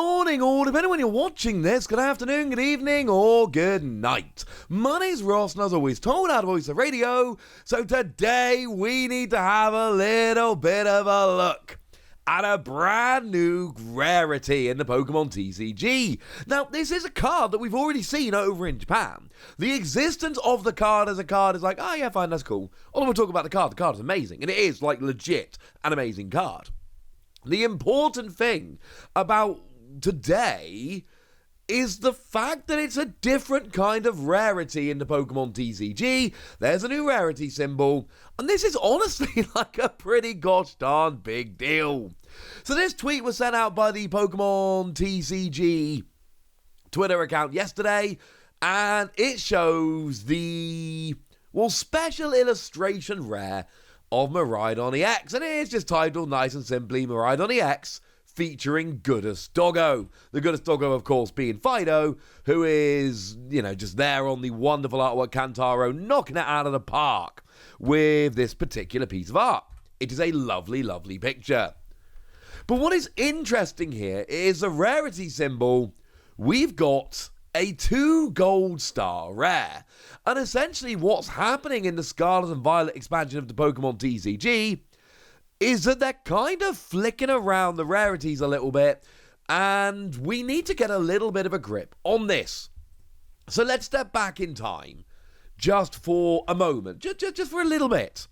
morning, or depending on when you're watching this, good afternoon, good evening, or good night. My name's Ross, and as always, told out of Voice of Radio, so today we need to have a little bit of a look at a brand new rarity in the Pokémon TCG. Now, this is a card that we've already seen over in Japan. The existence of the card as a card is like, oh yeah, fine, that's cool. All we'll talk about the card is amazing, and it is, like, legit an amazing card. The important thing about today is the fact that it's a different kind of rarity in the Pokémon TCG. There's a new rarity symbol, and this is honestly like a pretty gosh darn big deal. So this tweet was sent out by the Pokémon TCG Twitter account yesterday, and it shows the, special illustration rare of Miraidon EX, and it is just titled nice and simply Miraidon EX featuring Goodest Doggo. The Goodest Doggo, of course, being Fido, who is, just there on the wonderful artwork Kantaro, knocking it out of the park with this particular piece of art. It is a lovely, lovely picture. But what is interesting here is the rarity symbol. We've got a 2 gold star rare. And essentially what's happening in the Scarlet and Violet expansion of the Pokemon TCG is that they're kind of flicking around the rarities a little bit, and we need to get a little bit of a grip on this. So let's step back in time just for a moment, just for a little bit,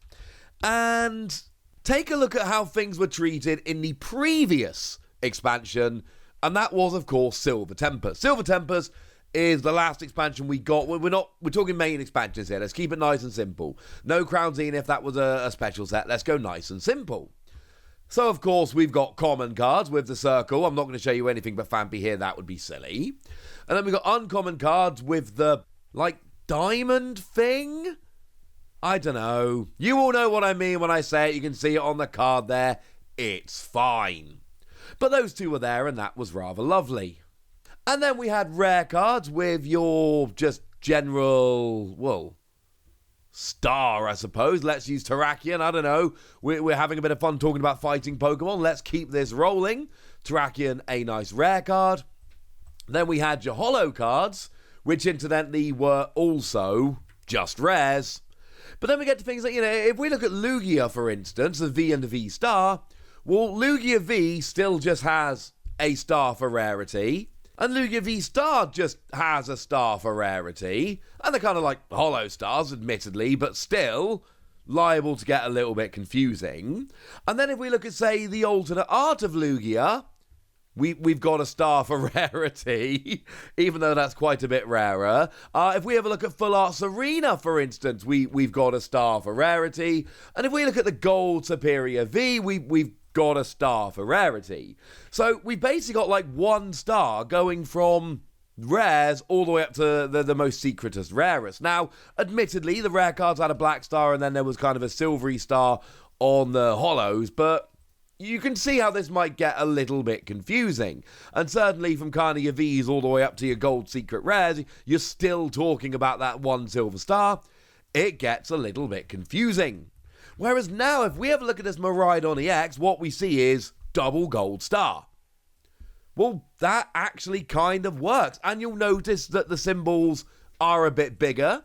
and take a look at how things were treated in the previous expansion, and that was, of course, Silver Tempest. Silver Tempest is the last expansion we got. We're talking main expansions here. Let's keep it nice and simple. No Crown Zenith, if that was a special set. Let's go nice and simple. So, of course, we've got common cards with the circle. I'm not going to show you anything but Fampy here. That would be silly. And then we've got uncommon cards with the, diamond thing? I don't know. You all know what I mean when I say it. You can see it on the card there. It's fine. But those two were there, and that was rather lovely. And then we had rare cards with your just general, star, I suppose. Let's use Terrakion. I don't know. We're having a bit of fun talking about fighting Pokemon. Let's keep this rolling. Terrakion, a nice rare card. Then we had your holo cards, which incidentally were also just rares. But then we get to things like, if we look at Lugia, for instance, the V and the V star, Lugia V still just has a star for rarity. And Lugia V Star just has a star for rarity. And they're kind of like hollow stars, admittedly, but still liable to get a little bit confusing. And then if we look at, say, the alternate art of Lugia, we've got a star for rarity, even though that's quite a bit rarer. If we have a look at Full Art Serena, for instance, we've got a star for rarity. And if we look at the Gold Superior V, we've got a star for rarity. So we basically got one star going from rares all the way up to the most secretest rarest. Now, admittedly, the rare cards had a black star and then there was kind of a silvery star on the holos, but you can see how this might get a little bit confusing. And certainly from kind of your Vs all the way up to your gold secret rares, you're still talking about that one silver star. It gets a little bit confusing. Whereas now, if we have a look at this Miraidon EX, what we see is double gold star. Well, that actually kind of works. And you'll notice that the symbols are a bit bigger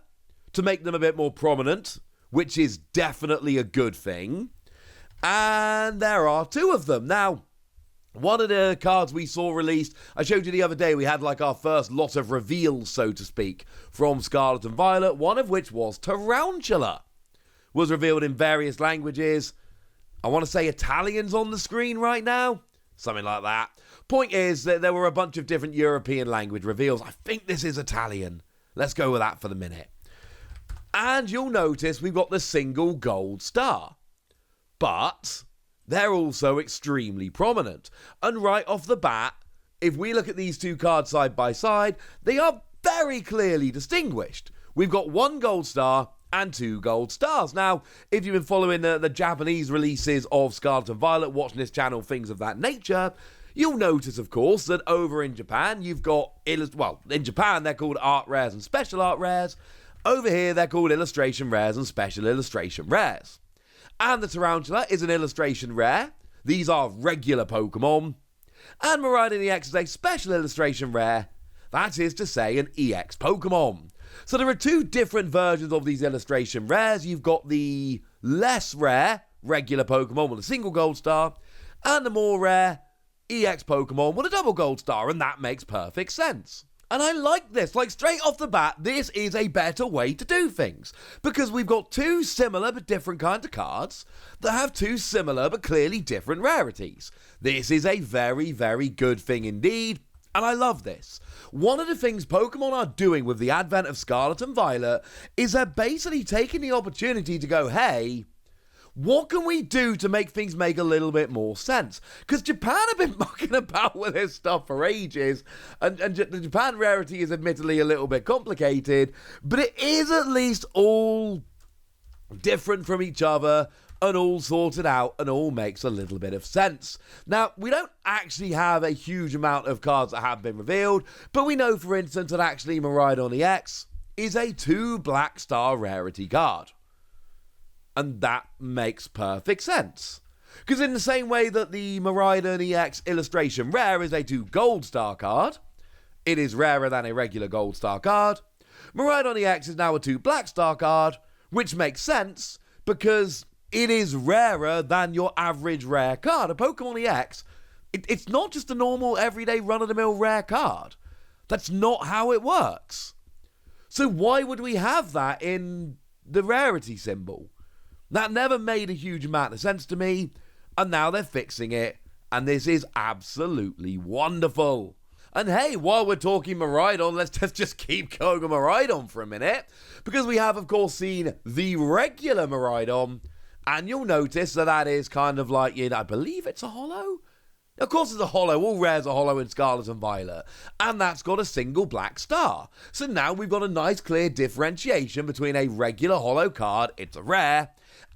to make them a bit more prominent, which is definitely a good thing. And there are 2 of them. Now, one of the cards we saw released, I showed you the other day, we had our first lot of reveals, so to speak, from Scarlet and Violet, one of which was Tarantula. Was revealed in various languages. I want to say Italian's on the screen right now. Something like that. Point is that there were a bunch of different European language reveals. I think this is Italian. Let's go with that for the minute. And you'll notice we've got the single gold star. But they're also extremely prominent. And right off the bat, if we look at these 2 cards side by side, they are very clearly distinguished. We've got 1 gold star and 2 gold stars. Now, if you've been following the Japanese releases of Scarlet and Violet, watching this channel, things of that nature, you'll notice, of course, that over in Japan, you've got, in Japan, they're called art rares and special art rares. Over here, they're called illustration rares and special illustration rares. And the Tarantula is an illustration rare. These are regular Pokemon. And Miraidon EX is a special illustration rare, that is to say an EX Pokemon. So there are two different versions of these illustration rares. You've got the less rare regular Pokemon with a single gold star, and the more rare EX Pokemon with a double gold star, and that makes perfect sense. And I like this, like straight off the bat, this is a better way to do things. Because we've got two similar but different kinds of cards that have two similar but clearly different rarities. This is a very, very good thing indeed, and I love this. One of the things Pokemon are doing with the advent of Scarlet and Violet is they're basically taking the opportunity to go, hey, what can we do to make things make a little bit more sense? Because Japan have been mucking about with this stuff for ages, and the Japan rarity is admittedly a little bit complicated, but it is at least all different from each other and all sorted out and all makes a little bit of sense. Now, we don't actually have a huge amount of cards that have been revealed, but we know, for instance, that actually Miraidon EX is a 2 black star rarity card. And that makes perfect sense. Because in the same way that the Miraidon EX illustration rare is a 2 gold star card, it is rarer than a regular gold star card, Miraidon EX is now a 2 black star card, which makes sense because it is rarer than your average rare card. A Pokemon EX, it's not just a normal everyday run-of-the-mill rare card. That's not how it works. So why would we have that in the rarity symbol? That never made a huge amount of sense to me, and now they're fixing it, and this is absolutely wonderful. And hey, while we're talking Miraidon, let's just keep going on Miraidon for a minute, because we have, of course, seen the regular Miraidon, and you'll notice that is kind of like, I believe it's a holo? Of course it's a holo, all rares are holo in Scarlet and Violet, and that's got a single black star. So now we've got a nice clear differentiation between a regular holo card, it's a rare,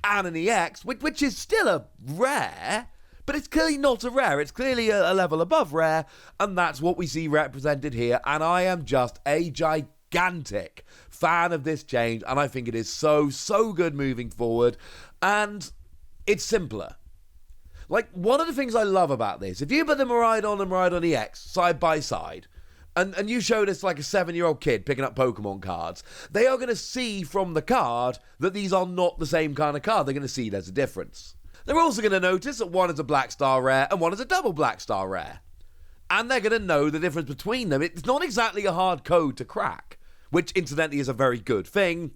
and an EX, which is still a rare, but it's clearly not a rare, it's clearly a level above rare, and that's what we see represented here, and I am just a gigantic fan of this change, and I think it is so good moving forward, and it's simpler. Like, one of the things I love about this, if you put the Miraidon and Miraidon EX side by side, and you show this like a 7-year-old kid picking up Pokemon cards, they are going to see from the card that these are not the same kind of card. They're going to see there's a difference. They're also going to notice that one is a black star rare and one is a double black star rare. And they're going to know the difference between them. It's not exactly a hard code to crack, which incidentally is a very good thing.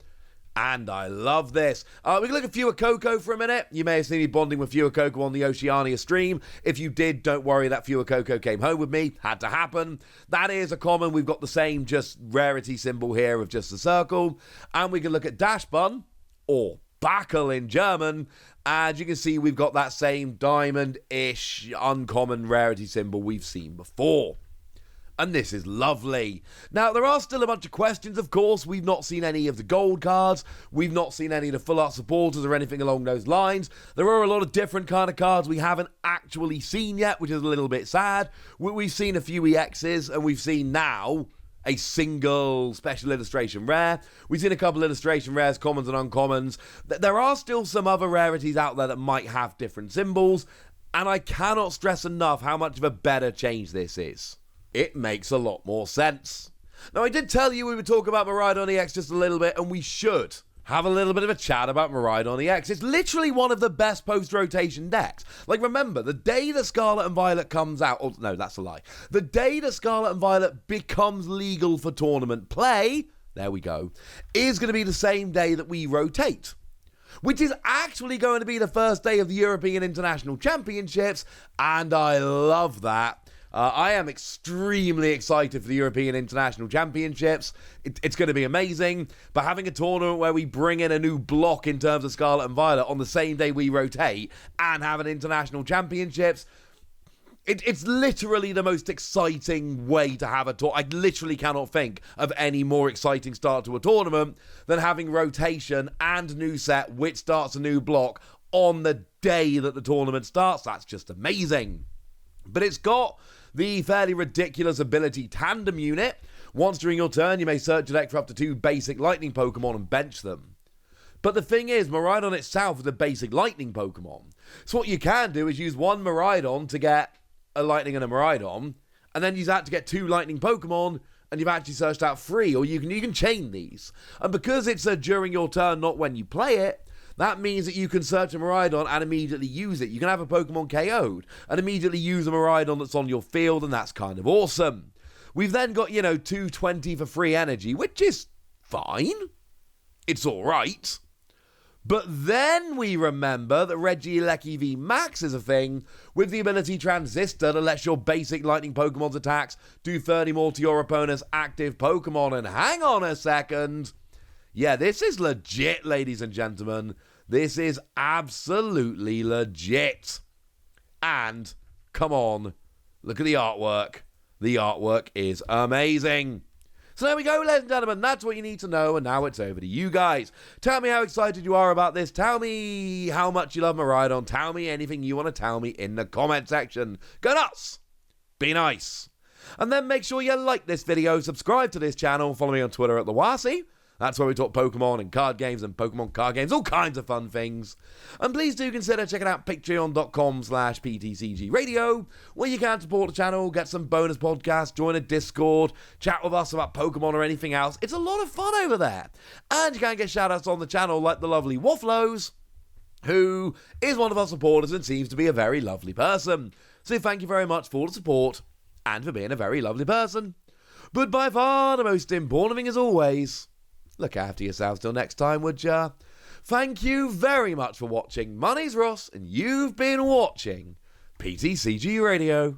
And I love this. We can look at Fuecoco for a minute. You may have seen me bonding with Fuecoco on the Oceania stream. If you did, don't worry, that Fuecoco came home with me. Had to happen. That is a common. We've got the same just rarity symbol here of just a circle. And we can look at Dashbun, or Backel in German. And you can see we've got that same diamond-ish uncommon rarity symbol we've seen before. And this is lovely. Now, there are still a bunch of questions, of course. We've not seen any of the gold cards. We've not seen any of the full art supporters or anything along those lines. There are a lot of different kind of cards we haven't actually seen yet, which is a little bit sad. We've seen a few EXs, and we've seen now a single special illustration rare. We've seen a couple illustration rares, commons and uncommons. There are still some other rarities out there that might have different symbols, and I cannot stress enough how much of a better change this is. It makes a lot more sense. Now, I did tell you we would talk about Miraidon EX just a little bit, and we should have a little bit of a chat about Miraidon EX. It's literally one of the best post-rotation decks. Like, remember, the day that Scarlet and Violet comes out... Oh, no, that's a lie. The day that Scarlet and Violet becomes legal for tournament play, there we go, is going to be the same day that we rotate. Which is actually going to be the first day of the European International Championships, and I love that. I am extremely excited for the European International Championships. It's going to be amazing. But having a tournament where we bring in a new block in terms of Scarlet and Violet on the same day we rotate and have an International Championships, it's literally the most exciting way to have a tournament. I literally cannot think of any more exciting start to a tournament than having rotation and new set, which starts a new block on the day that the tournament starts. That's just amazing. But it's got the fairly ridiculous ability Tandem Unit. Once during your turn, you may search your deck for up to 2 basic lightning Pokemon and bench them. But the thing is, Miraidon itself is a basic lightning Pokemon. So what you can do is use one Miraidon to get a Lightning and a Miraidon, and then you've had to get 2 Lightning Pokemon, and you've actually searched out 3, or you can chain these. And because it's during your turn, not when you play it, that means that you can search a Miraidon and immediately use it. You can have a Pokemon KO'd and immediately use a Miraidon that's on your field, and that's kind of awesome. We've then got, 220 for free energy, which is fine. It's alright. But then we remember that Regieleki V Max is a thing with the ability Transistor that lets your basic Lightning Pokemon's attacks do 30 more to your opponent's active Pokemon. And hang on a second. Yeah, this is legit, ladies and gentlemen. This is absolutely legit. And, come on, look at the artwork. The artwork is amazing. So there we go, ladies and gentlemen. That's what you need to know, and now it's over to you guys. Tell me how excited you are about this. Tell me how much you love Miraidon. Tell me anything you want to tell me in the comment section. Go nuts! Be nice. And then make sure you like this video, subscribe to this channel, follow me on Twitter at TheWasi. That's where we talk Pokemon and card games and Pokemon card games, all kinds of fun things. And please do consider checking out patreon.com/PTCG Radio, where you can support the channel, get some bonus podcasts, join a Discord, chat with us about Pokemon or anything else. It's a lot of fun over there. And you can get shout-outs on the channel like the lovely Wafflos, who is one of our supporters and seems to be a very lovely person. So thank you very much for the support and for being a very lovely person. But by far the most important thing as always, look after yourselves till next time, would ya? Thank you very much for watching. My name's Ross, and you've been watching PTCG Radio.